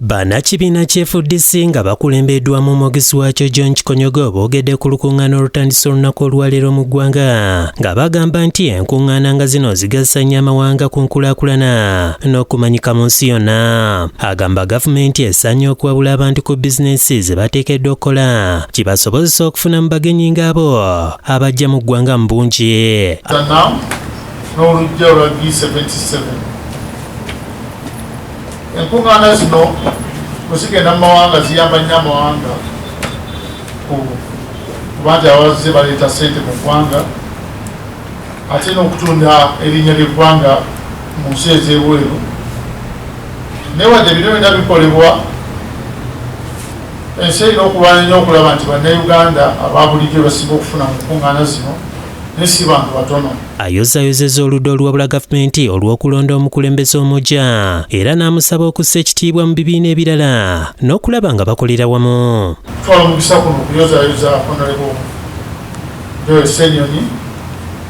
Bannakibiina kya FDC nga bakulembeddwamu omwogezi waakyo John Kikonyogo boogedde ku lukungaana olutandisa olunaku olwaleero mu ggwanga nga bagamba nti enkungaana nga zino zigasa nnyo amawanga ku nkulaakulana n'okumanyika mu nsi yonna. Agamba gavumenti esaanye okuwabula abantu ku bizinensi ze bateekeddwa okukola kibasobozesa okufuna mu bagenyi ng'abo abajja mu ggwanga mu bungi. N'oluggya olwa G77 enkungaana zino bwe zigenda mu mawanga ziyamba nnyo amawanga kuba nti abazze baleeta ssente mu ggwanga ate n'okutunda erinnya ly'eggwanga mu nsi ez'ebweru. Newadde bino byonna bikolebwa, ensi erina okuba nnyo okulaba nti bannayuganda aba bulijjo basinga okufuna mu nkungaana zino nesi bantu batono. Ayozayozezza oludda oluwabula gavumenti olw'okulonda omukulembeze omuggya era n'amusaba okussa ekitiibwa mu bibiina ebirala n'okulaba nga bakolera wamu. Twala omukisa kuno okuyozayoza honorable Senyonyi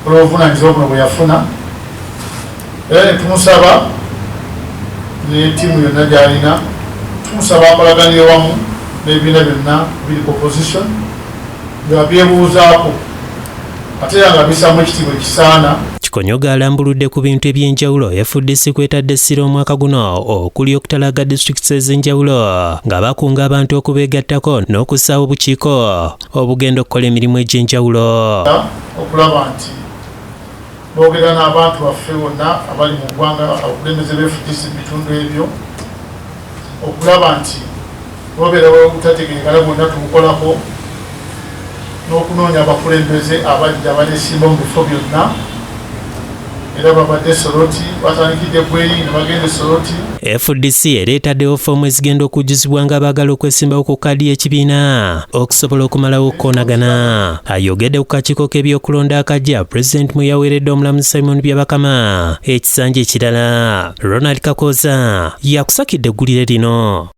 olw'obuvunaanyizibwa buno bwe yafuna, era ne tumusaba ne ttiimu yonna gy'alina, tumusaba akolaganire wamu n'ebibiina byonna biri ku opposition nga byebuuzaako ate nga bisaamu ekitiibwa ekisaana. Kikonyogo alambuludde ku bintu eby'enjawulo FDC kwetadde essira omwaka guno okuli okutalaga disitulikiti ez'enjawulo nga bakunga abantu okubeegattako n'okussaawo obukiiko obugenda okukola emirimu egy'enjawulo. Okulaba nti boogera n'abantu baffe bonna abali mu ggwanga abakulembeze ba FDC mu bitundu ebyo, okulaba nti boogera obutategerekala bwonna tubukolako n'okunoonya abakulembeze abajja abaneesimba mu bifo byonna era babadde Soroti batandikidde Bweri ne bagenda Soroti. FDC ereetaddewo foomu ezigenda okujjuzibwa nga baagala okwesimbawo ku kkaadi y'ekibiina okusobola okumalawo okukoonagana. Ayogedde ku kakiiko k'ebyokulonda akajja Pulezidenti mwe yaweeredde omulamuzi Simon Byabakama ekisanja ekirala. Ronald Kakooza yakusakidde eggulire lino.